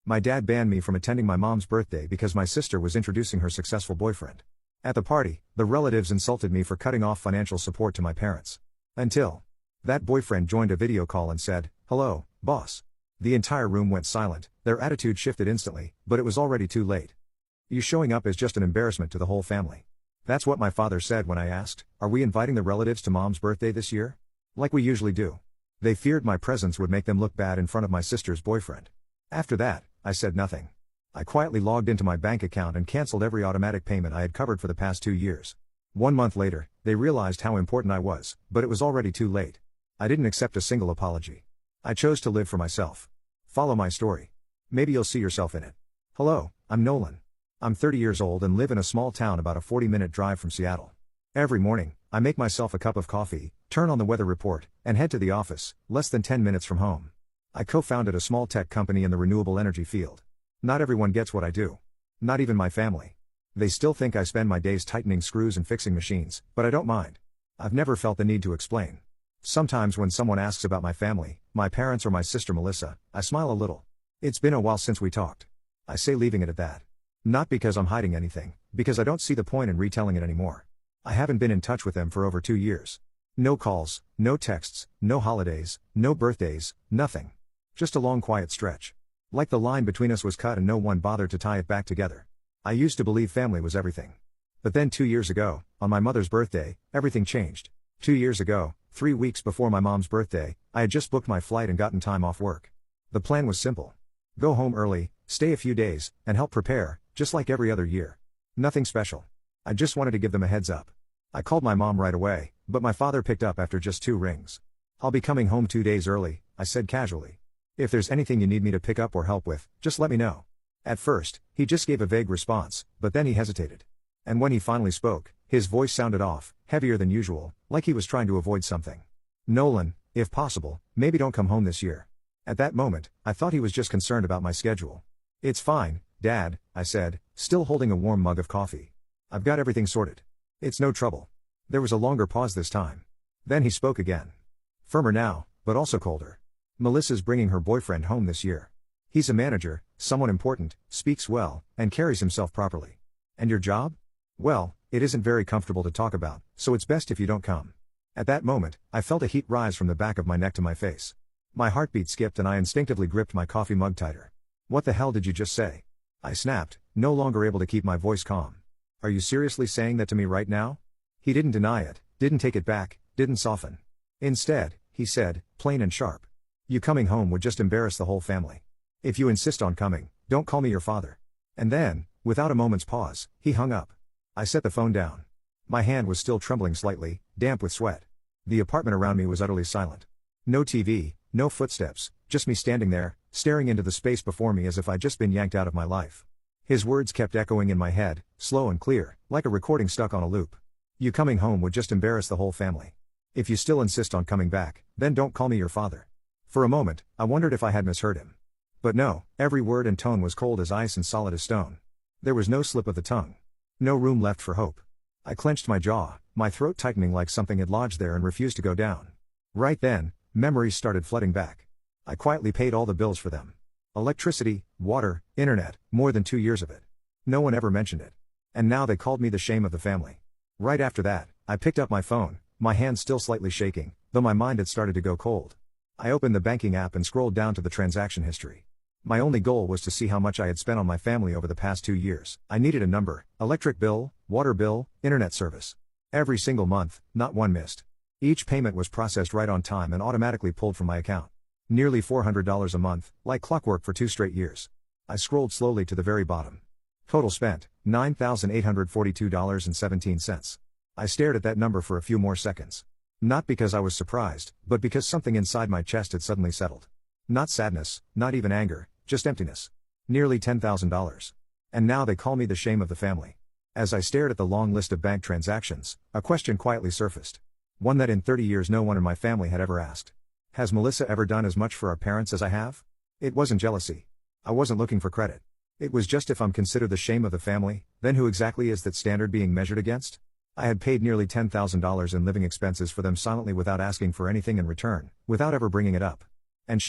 My dad banned me from attending my mom's birthday because my sister was introducing her successful boyfriend. At the party, the relatives insulted me for cutting off financial support to my parents. Until that boyfriend joined a video call and said, "Hello, boss." The entire room went silent, their attitude shifted instantly, but it was already too late. You showing up is just an embarrassment to the whole family. That's what my father said when I asked, "Are we inviting the relatives to mom's birthday this year?" Like we usually do. They feared my presence would make them look bad in front of my sister's boyfriend. After that, I said nothing. I quietly logged into my bank account and canceled every automatic payment I had covered for the past 2 years. 1 month later, they realized how important I was, but it was already too late. I didn't accept a single apology. I chose to live for myself. Follow my story. Maybe you'll see yourself in it. Hello, I'm Nolan. I'm 30 years old and live in a small town about a 40-minute drive from Seattle. Every morning, I make myself a cup of coffee, turn on the weather report, and head to the office, less than 10 minutes from home. I co-founded a small tech company in the renewable energy field. Not everyone gets what I do. Not even my family. They still think I spend my days tightening screws and fixing machines, but I don't mind. I've never felt the need to explain. Sometimes when someone asks about my family, my parents or my sister Melissa, I smile a little. It's been a while since we talked. I say, leaving it at that. Not because I'm hiding anything, because I don't see the point in retelling it anymore. I haven't been in touch with them for over 2 years. No calls, no texts, no holidays, no birthdays, nothing. Just a long quiet stretch. Like the line between us was cut and no one bothered to tie it back together. I used to believe family was everything. But then 2 years ago, on my mother's birthday, everything changed. 2 years ago, 3 weeks before my mom's birthday, I had just booked my flight and gotten time off work. The plan was simple. Go home early, stay a few days, and help prepare, just like every other year. Nothing special. I just wanted to give them a heads up. I called my mom right away, but my father picked up after just 2 rings. "I'll be coming home 2 days early," I said casually. "If there's anything you need me to pick up or help with, just let me know." At first, he just gave a vague response, but then he hesitated. And when he finally spoke, his voice sounded off, heavier than usual, like he was trying to avoid something. "Nolan, if possible, maybe don't come home this year." At that moment, I thought he was just concerned about my schedule. "It's fine, Dad," I said, still holding a warm mug of coffee. "I've got everything sorted. It's no trouble." There was a longer pause this time. Then he spoke again. Firmer now, but also colder. "Melissa's bringing her boyfriend home this year. He's a manager, someone important, speaks well, and carries himself properly. And your job? Well, it isn't very comfortable to talk about, so it's best if you don't come." At that moment, I felt a heat rise from the back of my neck to my face. My heartbeat skipped and I instinctively gripped my coffee mug tighter. "What the hell did you just say?" I snapped, no longer able to keep my voice calm. "Are you seriously saying that to me right now?" He didn't deny it, didn't take it back, didn't soften. Instead, he said, plain and sharp, "You coming home would just embarrass the whole family. If you insist on coming, don't call me your father." And then, without a moment's pause, he hung up. I set the phone down. My hand was still trembling slightly, damp with sweat. The apartment around me was utterly silent. No TV, no footsteps, just me standing there, staring into the space before me as if I'd just been yanked out of my life. His words kept echoing in my head, slow and clear, like a recording stuck on a loop. "You coming home would just embarrass the whole family. If you still insist on coming back, then don't call me your father." For a moment, I wondered if I had misheard him. But no, every word and tone was cold as ice and solid as stone. There was no slip of the tongue. No room left for hope. I clenched my jaw, my throat tightening like something had lodged there and refused to go down. Right then, memories started flooding back. I quietly paid all the bills for them. Electricity, water, internet, more than 2 years of it. No one ever mentioned it. And now they called me the shame of the family. Right after that, I picked up my phone, my hand still slightly shaking, though my mind had started to go cold. I opened the banking app and scrolled down to the transaction history. My only goal was to see how much I had spent on my family over the past 2 years. I needed a number: electric bill, water bill, internet service. Every single month, not one missed. Each payment was processed right on time and automatically pulled from my account. Nearly $400 a month, like clockwork for 2 straight years. I scrolled slowly to the very bottom. Total spent, $9,842.17. I stared at that number for a few more seconds. Not because I was surprised, but because something inside my chest had suddenly settled. Not sadness, not even anger, just emptiness. Nearly $10,000. And now they call me the shame of the family. As I stared at the long list of bank transactions, a question quietly surfaced. One that in 30 years no one in my family had ever asked. Has Melissa ever done as much for our parents as I have? It wasn't jealousy. I wasn't looking for credit. It was just, if I'm considered the shame of the family, then who exactly is that standard being measured against? I had paid nearly $10,000 in living expenses for them silently without asking for anything in return, without ever bringing it up. And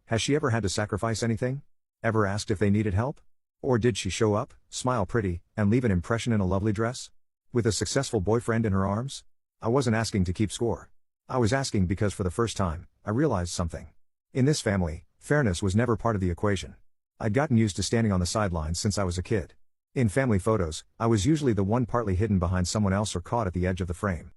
has she ever had to sacrifice anything? Ever asked if they needed help? Or did she show up, smile pretty, and leave an impression in a lovely dress? With a successful boyfriend in her arms? I wasn't asking to keep score. I was asking because for the first time, I realized something. In this family, fairness was never part of the equation. I'd gotten used to standing on the sidelines since I was a kid. In family photos, I was usually the one partly hidden behind someone else or caught at the edge of the frame.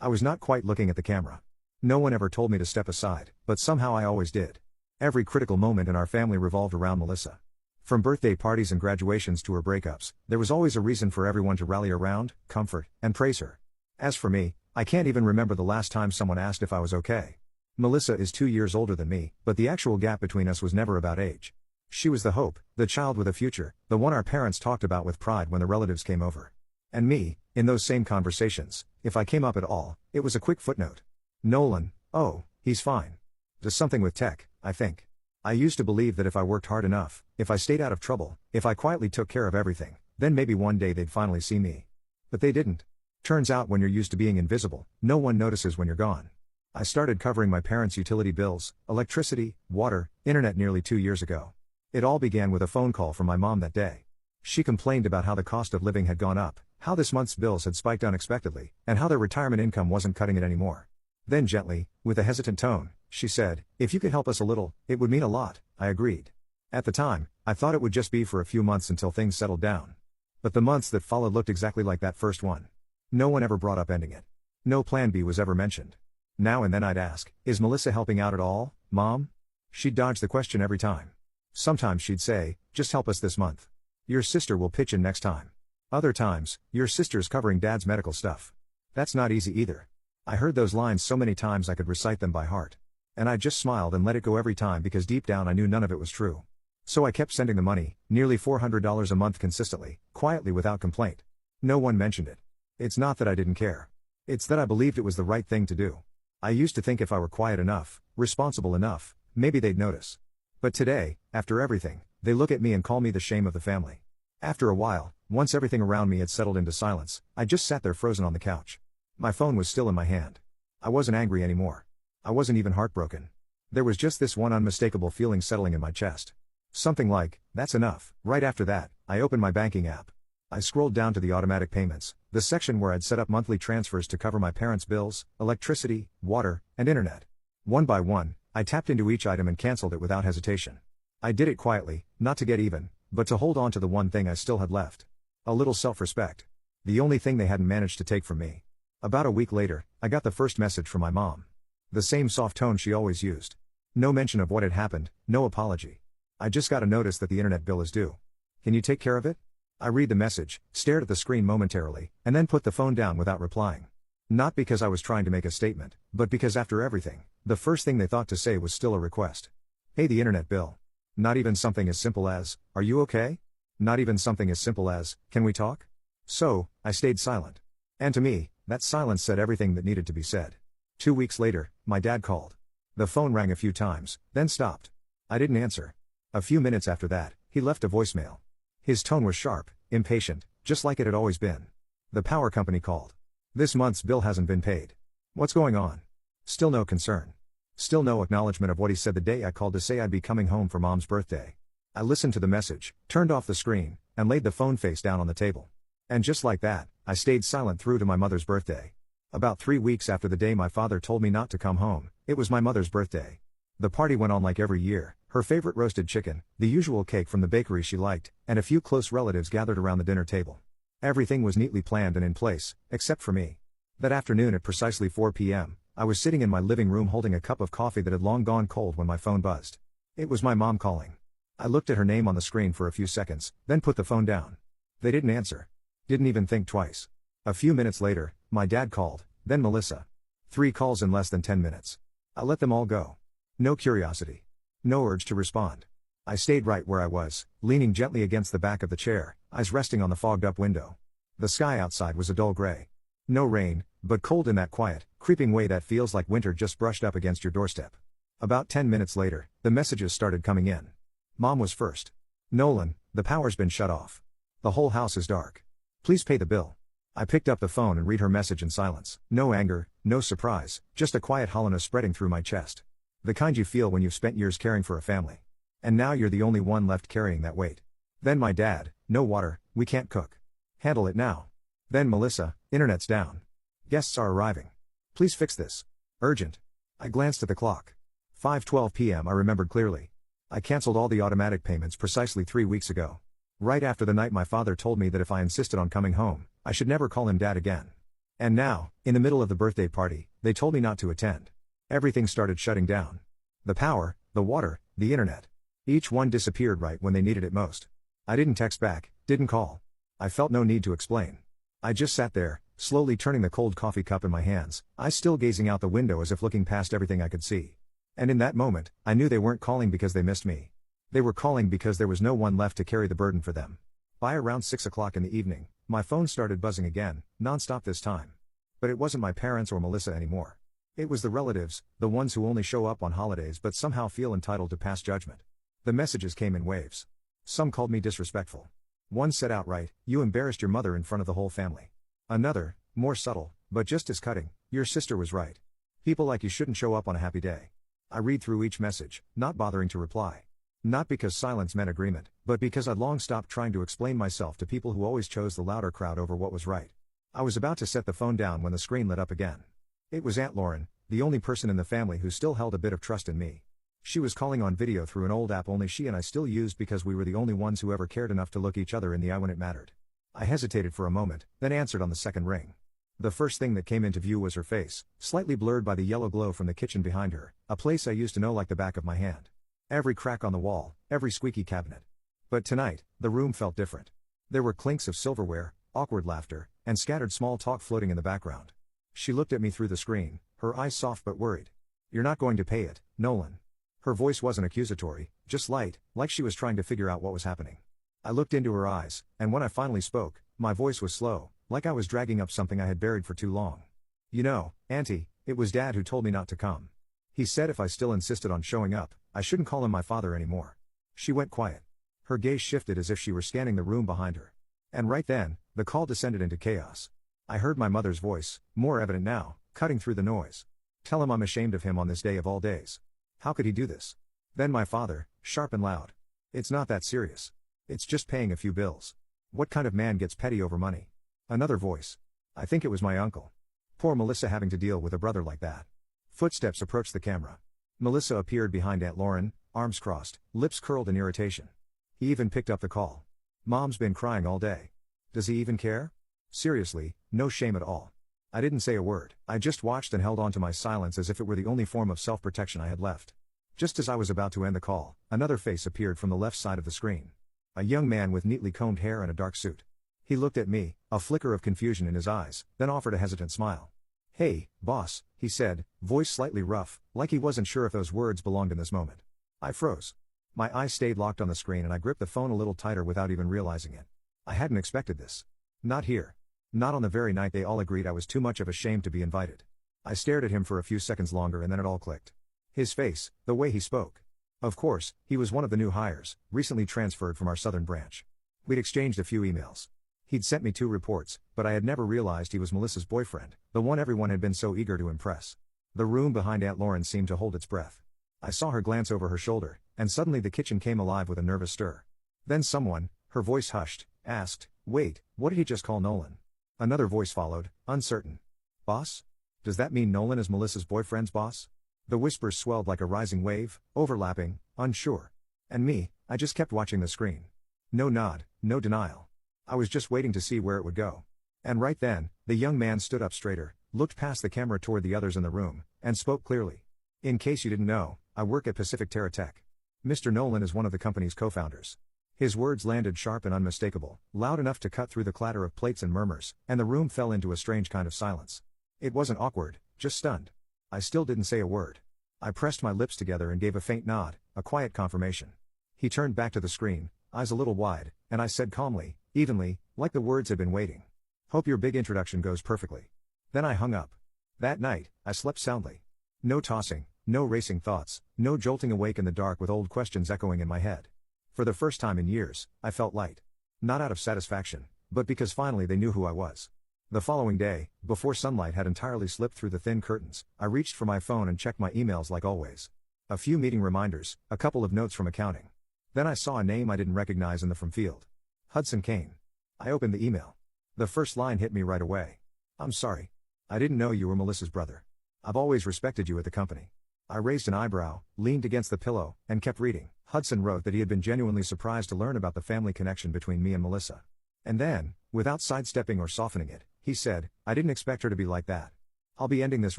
I was not quite looking at the camera. No one ever told me to step aside, but somehow I always did. Every critical moment in our family revolved around Melissa. From birthday parties and graduations to her breakups, there was always a reason for everyone to rally around, comfort, and praise her. As for me, I can't even remember the last time someone asked if I was okay. Melissa is 2 years older than me, but the actual gap between us was never about age. She was the hope, the child with a future, the one our parents talked about with pride when the relatives came over. And me, in those same conversations, if I came up at all, it was a quick footnote. Nolan, oh, he's fine. Does something with tech, I think. I used to believe that if I worked hard enough, if I stayed out of trouble, if I quietly took care of everything, then maybe one day they'd finally see me. But they didn't. Turns out when you're used to being invisible, no one notices when you're gone. I started covering my parents' utility bills, electricity, water, internet nearly 2 years ago. It all began with a phone call from my mom that day. She complained about how the cost of living had gone up, how this month's bills had spiked unexpectedly, and how their retirement income wasn't cutting it anymore. Then gently, with a hesitant tone, she said, "If you could help us a little, it would mean a lot." I agreed. At the time, I thought it would just be for a few months until things settled down. But the months that followed looked exactly like that first one. No one ever brought up ending it. No plan B was ever mentioned. Now and then I'd ask, "Is Melissa helping out at all, Mom?" She'd dodge the question every time. Sometimes she'd say, "Just help us this month. Your sister will pitch in next time." Other times, "Your sister's covering Dad's medical stuff." That's not easy either. I heard those lines so many times I could recite them by heart. And I just smiled and let it go every time because deep down I knew none of it was true. So I kept sending the money, nearly $400 a month consistently, quietly without complaint. No one mentioned it. It's not that I didn't care. It's that I believed it was the right thing to do. I used to think if I were quiet enough, responsible enough, maybe they'd notice. But today, after everything, they look at me and call me the shame of the family. After a while, once everything around me had settled into silence, I just sat there frozen on the couch. My phone was still in my hand. I wasn't angry anymore. I wasn't even heartbroken. There was just this one unmistakable feeling settling in my chest. Something like, that's enough. Right after that, I opened my banking app. I scrolled down to the automatic payments, the section where I'd set up monthly transfers to cover my parents' bills, electricity, water, and internet. One by one, I tapped into each item and canceled it without hesitation. I did it quietly, not to get even, but to hold on to the one thing I still had left. A little self-respect. The only thing they hadn't managed to take from me. About a week later, I got the first message from my mom. The same soft tone she always used. No mention of what had happened, no apology. "I just got a notice that the internet bill is due. Can you take care of it?" I read the message, stared at the screen momentarily, and then put the phone down without replying. Not because I was trying to make a statement, but because after everything, the first thing they thought to say was still a request. "Pay the internet bill." Not even something as simple as, "Are you okay?" Not even something as simple as, "Can we talk?" So, I stayed silent. And to me, that silence said everything that needed to be said. 2 weeks later, my dad called. The phone rang a few times, then stopped. I didn't answer. A few minutes after that, he left a voicemail. His tone was sharp, impatient, just like it had always been. The power company called. "This month's bill hasn't been paid. What's going on?" Still no concern. Still no acknowledgement of what he said the day I called to say I'd be coming home for Mom's birthday. I listened to the message, turned off the screen, and laid the phone face down on the table. And just like that, I stayed silent through to my mother's birthday. About 3 weeks after the day my father told me not to come home, it was my mother's birthday. The party went on like every year, her favorite roasted chicken, the usual cake from the bakery she liked, and a few close relatives gathered around the dinner table. Everything was neatly planned and in place, except for me. That afternoon at precisely 4 p.m., I was sitting in my living room holding a cup of coffee that had long gone cold when my phone buzzed. It was my mom calling. I looked at her name on the screen for a few seconds, then put the phone down. They didn't answer. Didn't even think twice. A few minutes later, my dad called, then Melissa. 3 calls in less than 10 minutes. I let them all go. No curiosity. No urge to respond. I stayed right where I was, leaning gently against the back of the chair, eyes resting on the fogged-up window. The sky outside was a dull gray. No rain, but cold in that quiet, creeping way that feels like winter just brushed up against your doorstep. About 10 minutes later, the messages started coming in. Mom was first. "Nolan, the power's been shut off. The whole house is dark. Please pay the bill." I picked up the phone and read her message in silence. No anger, no surprise, just a quiet hollowness spreading through my chest. The kind you feel when you've spent years caring for a family. And now you're the only one left carrying that weight. Then my dad, no water, we can't cook. Handle it now. Then Melissa, internet's down. Guests are arriving. Please fix this. Urgent. I glanced at the clock. 5:12 p.m. I remembered clearly. I cancelled all the automatic payments precisely 3 weeks ago. Right after the night my father told me that if I insisted on coming home, I should never call him dad again. And now, in the middle of the birthday party, they told me not to attend. Everything started shutting down. The power, the water, the internet. Each one disappeared right when they needed it most. I didn't text back, didn't call. I felt no need to explain. I just sat there, slowly turning the cold coffee cup in my hands, eyes still gazing out the window as if looking past everything I could see. And in that moment, I knew they weren't calling because they missed me. They were calling because there was no one left to carry the burden for them. By around 6 o'clock in the evening, my phone started buzzing again, non-stop this time. But it wasn't my parents or Melissa anymore. It was the relatives, the ones who only show up on holidays but somehow feel entitled to pass judgment. The messages came in waves. Some called me disrespectful. One said outright, "You embarrassed your mother in front of the whole family." Another, more subtle, but just as cutting, "Your sister was right. People like you shouldn't show up on a happy day." I read through each message, not bothering to reply. Not because silence meant agreement, but because I'd long stopped trying to explain myself to people who always chose the louder crowd over what was right. I was about to set the phone down when the screen lit up again. It was Aunt Lauren, the only person in the family who still held a bit of trust in me. She was calling on video through an old app only she and I still used because we were the only ones who ever cared enough to look each other in the eye when it mattered. I hesitated for a moment, then answered on the second ring. The first thing that came into view was her face, slightly blurred by the yellow glow from the kitchen behind her, a place I used to know like the back of my hand. Every crack on the wall, every squeaky cabinet. But tonight, the room felt different. There were clinks of silverware, awkward laughter, and scattered small talk floating in the background. She looked at me through the screen, her eyes soft but worried. "You're not going to pay it, Nolan." Her voice wasn't accusatory, just light, like she was trying to figure out what was happening. I looked into her eyes, and when I finally spoke, my voice was slow, like I was dragging up something I had buried for too long. "You know, Auntie, it was Dad who told me not to come. He said if I still insisted on showing up, I shouldn't call him my father anymore." She went quiet. Her gaze shifted as if she were scanning the room behind her. And right then, the call descended into chaos. I heard my mother's voice, more evident now, cutting through the noise. "Tell him I'm ashamed of him on this day of all days. How could he do this?" Then my father, sharp and loud. "It's not that serious. It's just paying a few bills. What kind of man gets petty over money?" Another voice. I think it was my uncle. Poor Melissa having to deal with a brother like that. Footsteps approached the camera. Melissa appeared behind Aunt Lauren, arms crossed, lips curled in irritation. He even picked up the call. "Mom's been crying all day. Does he even care?" Seriously, no shame at all. I didn't say a word, I just watched and held on to my silence as if it were the only form of self-protection I had left. Just as I was about to end the call, another face appeared from the left side of the screen. A young man with neatly combed hair and a dark suit. He looked at me, a flicker of confusion in his eyes, then offered a hesitant smile. "Hey, boss," he said, voice slightly rough, like he wasn't sure if those words belonged in this moment. I froze. My eyes stayed locked on the screen and I gripped the phone a little tighter without even realizing it. I hadn't expected this. Not here. Not on the very night they all agreed I was too much of a shame to be invited. I stared at him for a few seconds longer and then it all clicked. His face, the way he spoke. Of course, he was one of the new hires, recently transferred from our southern branch. We'd exchanged a few emails. He'd sent me 2 reports, but I had never realized he was Melissa's boyfriend, the one everyone had been so eager to impress. The room behind Aunt Lauren seemed to hold its breath. I saw her glance over her shoulder, and suddenly the kitchen came alive with a nervous stir. Then someone, her voice hushed, asked, "Wait, what did he just call Nolan?" Another voice followed, uncertain. "Boss? Does that mean Nolan is Melissa's boyfriend's boss?" The whispers swelled like a rising wave, overlapping, unsure. And me, I just kept watching the screen. No nod, no denial. I was just waiting to see where it would go. And right then, the young man stood up straighter, looked past the camera toward the others in the room, and spoke clearly. "In case you didn't know, I work at Pacific Terra Tech. Mr. Nolan is one of the company's co-founders." His words landed sharp and unmistakable, loud enough to cut through the clatter of plates and murmurs, and the room fell into a strange kind of silence. It wasn't awkward, just stunned. I still didn't say a word. I pressed my lips together and gave a faint nod, a quiet confirmation. He turned back to the screen, eyes a little wide, and I said calmly, evenly, like the words had been waiting. "Hope your big introduction goes perfectly." Then I hung up. That night, I slept soundly. No tossing, no racing thoughts, no jolting awake in the dark with old questions echoing in my head. For the first time in years, I felt light. Not out of satisfaction, but because finally they knew who I was. The following day, before sunlight had entirely slipped through the thin curtains, I reached for my phone and checked my emails like always. A few meeting reminders, a couple of notes from accounting. Then I saw a name I didn't recognize in the from field. Hudson Kane. I opened the email. The first line hit me right away. "I'm sorry. I didn't know you were Melissa's brother. I've always respected you at the company." I raised an eyebrow, leaned against the pillow, and kept reading. Hudson wrote that he had been genuinely surprised to learn about the family connection between me and Melissa. And then, without sidestepping or softening it, he said, "I didn't expect her to be like that. I'll be ending this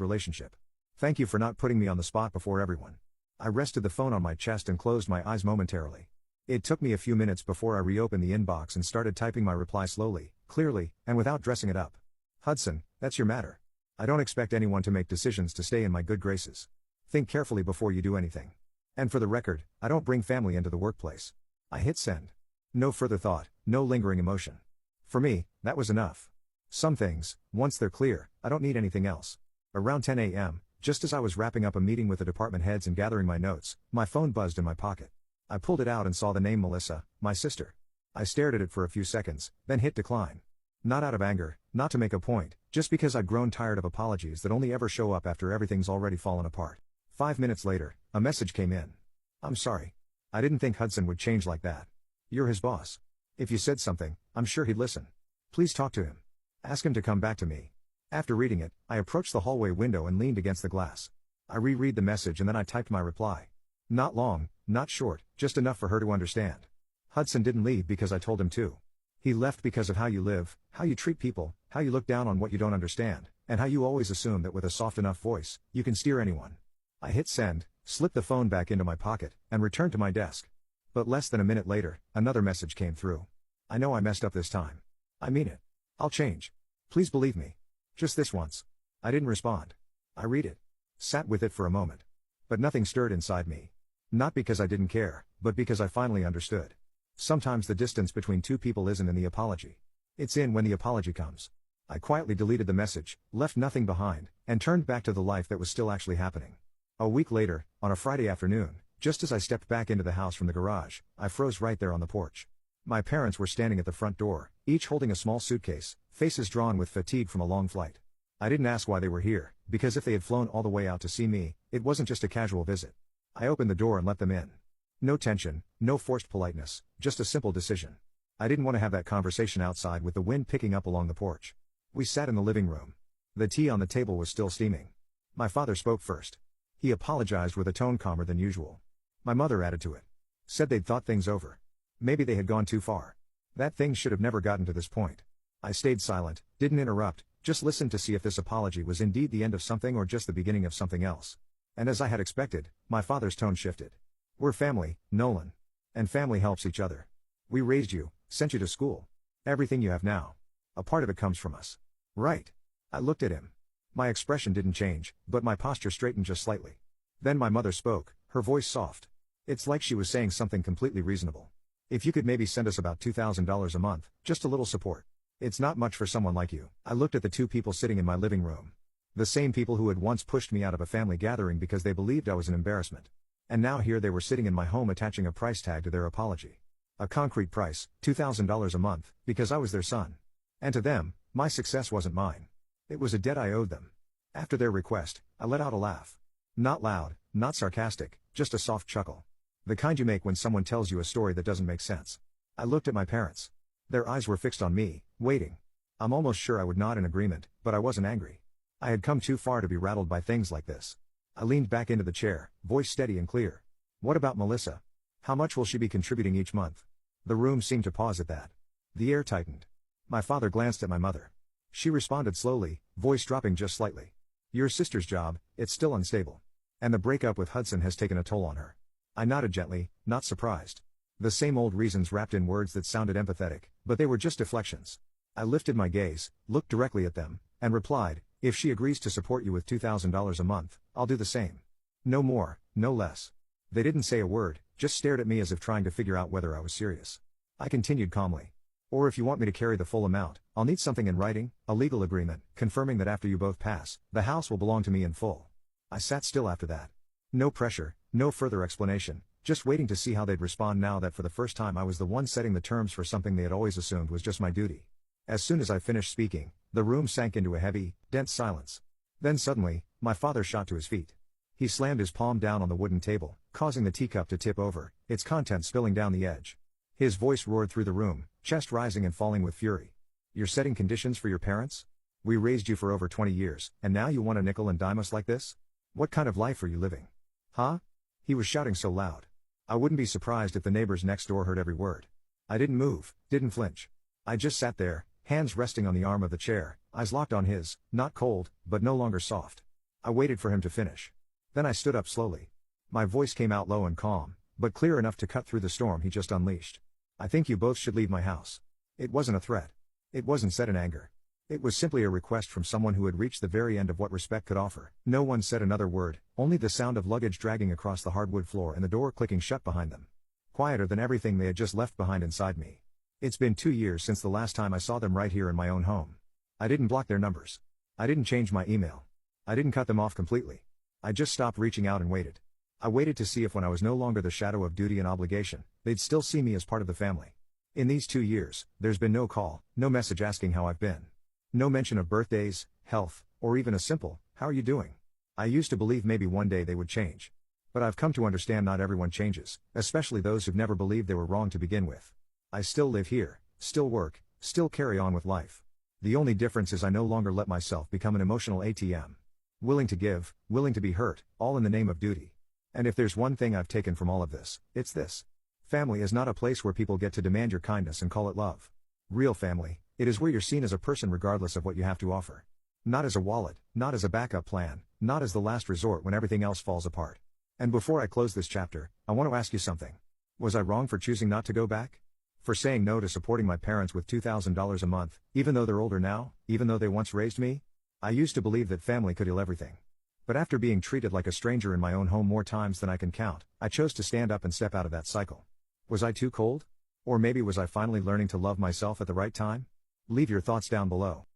relationship. Thank you for not putting me on the spot before everyone." I rested the phone on my chest and closed my eyes momentarily. It took me a few minutes before I reopened the inbox and started typing my reply slowly, clearly, and without dressing it up. "Hudson, that's your matter. I don't expect anyone to make decisions to stay in my good graces. Think carefully before you do anything. And for the record, I don't bring family into the workplace." I hit send. No further thought, no lingering emotion. For me, that was enough. Some things, once they're clear, I don't need anything else. Around 10 a.m., just as I was wrapping up a meeting with the department heads and gathering my notes, my phone buzzed in my pocket. I pulled it out and saw the name Melissa, my sister. I stared at it for a few seconds, then hit decline. Not out of anger, not to make a point, just because I'd grown tired of apologies that only ever show up after everything's already fallen apart. 5 minutes later, a message came in. "I'm sorry. I didn't think Hudson would change like that. You're his boss. If you said something, I'm sure he'd listen. Please talk to him. Ask him to come back to me." After reading it, I approached the hallway window and leaned against the glass. I reread the message and then I typed my reply. Not long, not short, just enough for her to understand. "Hudson didn't leave because I told him to. He left because of how you live, how you treat people, how you look down on what you don't understand, and how you always assume that with a soft enough voice, you can steer anyone." I hit send, slipped the phone back into my pocket, and returned to my desk. But less than a minute later, another message came through. "I know I messed up this time. I mean it. I'll change. Please believe me. Just this once." I didn't respond. I read it. Sat with it for a moment. But nothing stirred inside me. Not because I didn't care, but because I finally understood. Sometimes the distance between two people isn't in the apology. It's in when the apology comes. I quietly deleted the message, left nothing behind, and turned back to the life that was still actually happening. A week later, on a Friday afternoon, just as I stepped back into the house from the garage, I froze right there on the porch. My parents were standing at the front door, each holding a small suitcase, faces drawn with fatigue from a long flight. I didn't ask why they were here, because if they had flown all the way out to see me, it wasn't just a casual visit. I opened the door and let them in. No tension, no forced politeness, just a simple decision. I didn't want to have that conversation outside with the wind picking up along the porch. We sat in the living room. The tea on the table was still steaming. My father spoke first. He apologized with a tone calmer than usual. My mother added to it. Said they'd thought things over. Maybe they had gone too far. That things should have never gotten to this point. I stayed silent, didn't interrupt, just listened to see if this apology was indeed the end of something or just the beginning of something else. And as I had expected, my father's tone shifted. "We're family, Nolan. And family helps each other. We raised you, sent you to school. Everything you have now. A part of it comes from us. Right?" I looked at him. My expression didn't change, but my posture straightened just slightly. Then my mother spoke, her voice soft. It's like she was saying something completely reasonable. "If you could maybe send us about $2,000 a month, just a little support. It's not much for someone like you." I looked at the two people sitting in my living room. The same people who had once pushed me out of a family gathering because they believed I was an embarrassment. And now here they were sitting in my home attaching a price tag to their apology. A concrete price, $2,000 a month, because I was their son. And to them, my success wasn't mine. It was a debt I owed them. After their request, I let out a laugh. Not loud, not sarcastic, just a soft chuckle. The kind you make when someone tells you a story that doesn't make sense. I looked at my parents. Their eyes were fixed on me, waiting. I'm almost sure I would nod in agreement, but I wasn't angry. I had come too far to be rattled by things like this. I leaned back into the chair, voice steady and clear. "What about Melissa? How much will she be contributing each month?" The room seemed to pause at that. The air tightened. My father glanced at my mother. She responded slowly, voice dropping just slightly. "Your sister's job, it's still unstable. And the breakup with Hudson has taken a toll on her." I nodded gently, not surprised. The same old reasons wrapped in words that sounded empathetic, but they were just deflections. I lifted my gaze, looked directly at them, and replied, "If she agrees to support you with $2,000 a month, I'll do the same. No more, no less." They didn't say a word, just stared at me as if trying to figure out whether I was serious. I continued calmly. "Or if you want me to carry the full amount, I'll need something in writing, a legal agreement, confirming that after you both pass, the house will belong to me in full." I sat still after that. No pressure, no further explanation, just waiting to see how they'd respond now that for the first time I was the one setting the terms for something they had always assumed was just my duty. As soon as I finished speaking, the room sank into a heavy, dense silence. Then suddenly, my father shot to his feet. He slammed his palm down on the wooden table, causing the teacup to tip over, its contents spilling down the edge. His voice roared through the room, chest rising and falling with fury. You're setting conditions for your parents? We raised you for over 20 years, and now you want to nickel and dime us like this? What kind of life are you living? Huh? He was shouting so loud. I wouldn't be surprised if the neighbors next door heard every word. I didn't move, didn't flinch. I just sat there, hands resting on the arm of the chair, eyes locked on his, not cold, but no longer soft. I waited for him to finish. Then I stood up slowly. My voice came out low and calm, but clear enough to cut through the storm he just unleashed. I think you both should leave my house. It wasn't a threat. It wasn't said in anger. It was simply a request from someone who had reached the very end of what respect could offer. No one said another word, only the sound of luggage dragging across the hardwood floor and the door clicking shut behind them. Quieter than everything they had just left behind inside me. It's been 2 years since the last time I saw them right here in my own home. I didn't block their numbers. I didn't change my email. I didn't cut them off completely. I just stopped reaching out and waited. I waited to see if when I was no longer the shadow of duty and obligation, they'd still see me as part of the family. In these 2 years, there's been no call, no message asking how I've been. No mention of birthdays, health, or even a simple, "How are you doing?" I used to believe maybe one day they would change. But I've come to understand not everyone changes, especially those who've never believed they were wrong to begin with. I still live here, still work, still carry on with life. The only difference is I no longer let myself become an emotional ATM. Willing to give, willing to be hurt, all in the name of duty. And if there's one thing I've taken from all of this, it's this. Family is not a place where people get to demand your kindness and call it love. Real family, it is where you're seen as a person regardless of what you have to offer. Not as a wallet, not as a backup plan, not as the last resort when everything else falls apart. And before I close this chapter, I want to ask you something. Was I wrong for choosing not to go back? For saying no to supporting my parents with $2,000 a month, even though they're older now, even though they once raised me? I used to believe that family could heal everything. But after being treated like a stranger in my own home more times than I can count, I chose to stand up and step out of that cycle. Was I too cold? Or maybe was I finally learning to love myself at the right time? Leave your thoughts down below.